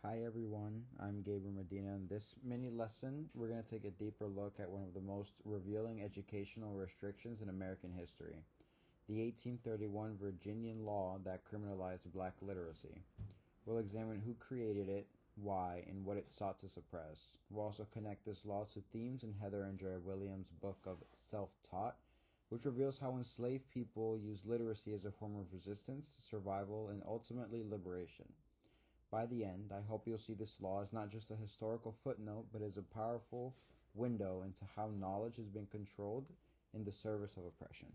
Hi everyone, I'm Gabriel Medina. In this mini lesson, we're going to take a deeper look at one of the most revealing educational restrictions in American history, the 1831 Virginian law that criminalized black literacy. We'll examine who created it, why, and what it sought to suppress. We'll also connect this law to themes in Heather Andrea Williams' book of Self-Taught, which reveals how enslaved people used literacy as a form of resistance, survival, and ultimately liberation. By the end, I hope you'll see this law as not just a historical footnote, but as a powerful window into how knowledge has been controlled in the service of oppression.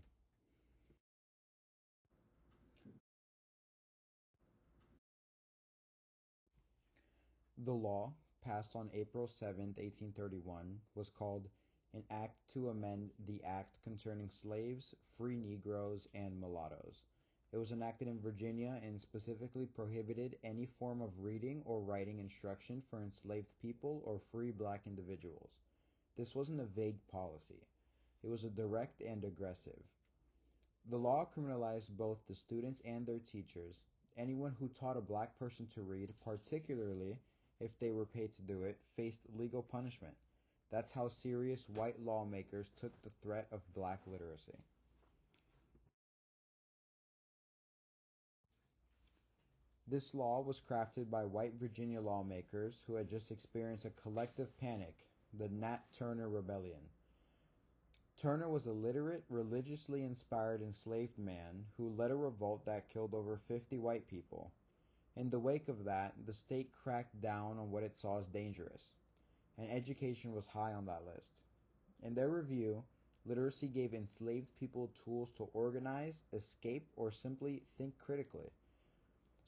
The law, passed on April 7, 1831, was called an Act to Amend the Act Concerning Slaves, Free Negroes, and Mulattoes. It was enacted in Virginia and specifically prohibited any form of reading or writing instruction for enslaved people or free black individuals. This wasn't a vague policy. It was a direct and aggressive. The law criminalized both the students and their teachers. Anyone who taught a black person to read, particularly if they were paid to do it, faced legal punishment. That's how serious white lawmakers took the threat of black literacy. This law was crafted by white Virginia lawmakers who had just experienced a collective panic, the Nat Turner Rebellion. Turner was a literate, religiously inspired enslaved man who led a revolt that killed over 50 white people. In the wake of that, the state cracked down on what it saw as dangerous, and education was high on that list. In their review, literacy gave enslaved people tools to organize, escape, or simply think critically.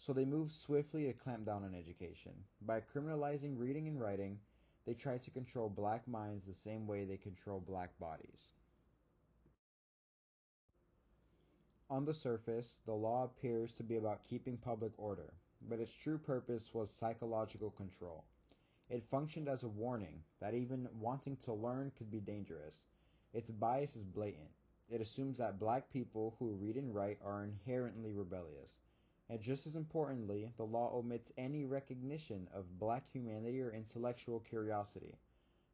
So they moved swiftly to clamp down on education. By criminalizing reading and writing, they tried to control black minds the same way they control black bodies. On the surface, the law appears to be about keeping public order, but its true purpose was psychological control. It functioned as a warning that even wanting to learn could be dangerous. Its bias is blatant. It assumes that black people who read and write are inherently rebellious. And just as importantly, the law omits any recognition of black humanity or intellectual curiosity.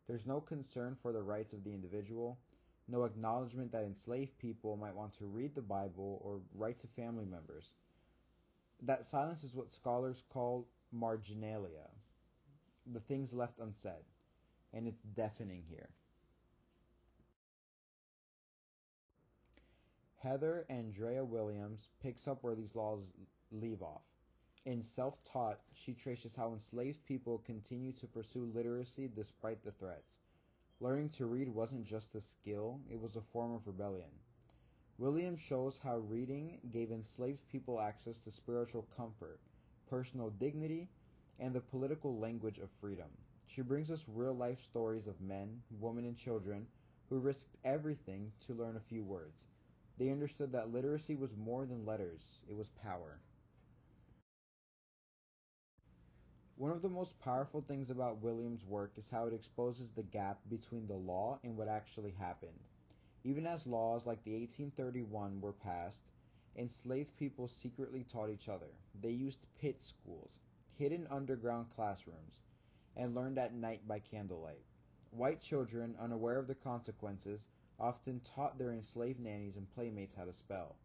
There's no concern for the rights of the individual, no acknowledgement that enslaved people might want to read the Bible or write to family members. That silence is what scholars call marginalia, the things left unsaid, and it's deafening here. Heather Andrea Williams picks up where these laws leave off. In Self-Taught, she traces how enslaved people continue to pursue literacy despite the threats. Learning to read wasn't just a skill, it was a form of rebellion. Williams shows how reading gave enslaved people access to spiritual comfort, personal dignity, and the political language of freedom. She brings us real-life stories of men, women, and children who risked everything to learn a few words. They understood that literacy was more than letters, it was power. One of the most powerful things about Williams' work is how it exposes the gap between the law and what actually happened. Even as laws like the 1831 were passed, enslaved people secretly taught each other. They used pit schools, hidden underground classrooms, and learned at night by candlelight. White children, unaware of the consequences, often taught their enslaved nannies and playmates how to spell.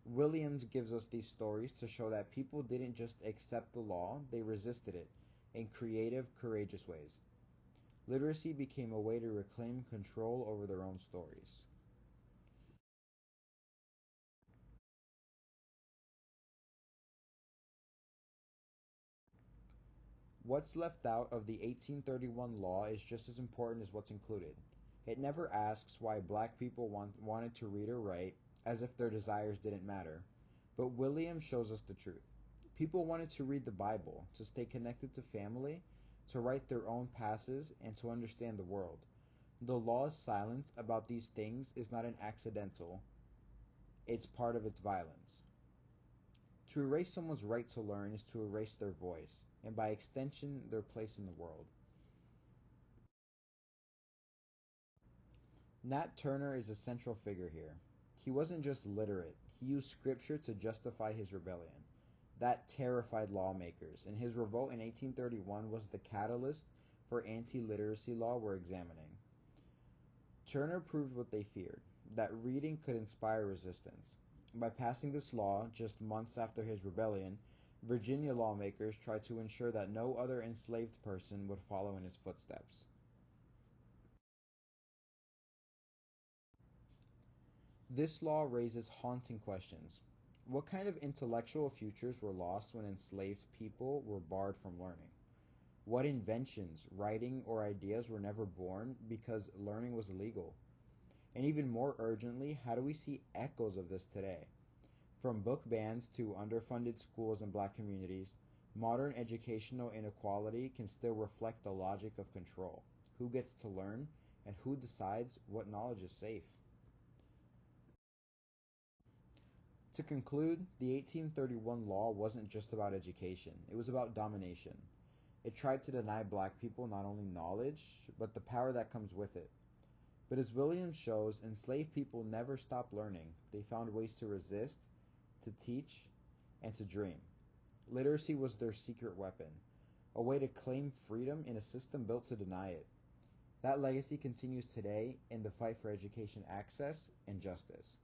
Williams gives us these stories to show that people didn't just accept the law, they resisted it in creative, courageous ways. Literacy became a way to reclaim control over their own stories. What's left out of the 1831 law is just as important as what's included. It never asks why black people wanted to read or write, as if their desires didn't matter. But Williams shows us the truth. People wanted to read the Bible, to stay connected to family, to write their own passes, and to understand the world. The law's silence about these things is not an accidental, it's part of its violence. To erase someone's right to learn is to erase their voice, and by extension, their place in the world. Nat Turner is a central figure here. He wasn't just literate, he used scripture to justify his rebellion. That terrified lawmakers, and his revolt in 1831 was the catalyst for anti-literacy law we're examining. Turner proved what they feared, that reading could inspire resistance. By passing this law just months after his rebellion, Virginia lawmakers tried to ensure that no other enslaved person would follow in his footsteps. This law raises haunting questions. What kind of intellectual futures were lost when enslaved people were barred from learning? What inventions, writing, or ideas were never born because learning was illegal? And even more urgently, how do we see echoes of this today? From book bans to underfunded schools in black communities, modern educational inequality can still reflect the logic of control. Who gets to learn, and who decides what knowledge is safe? To conclude, the 1831 law wasn't just about education, it was about domination. It tried to deny black people not only knowledge, but the power that comes with it. But as Williams shows, enslaved people never stopped learning. They found ways to resist, to teach, and to dream. Literacy was their secret weapon, a way to claim freedom in a system built to deny it. That legacy continues today in the fight for education access and justice.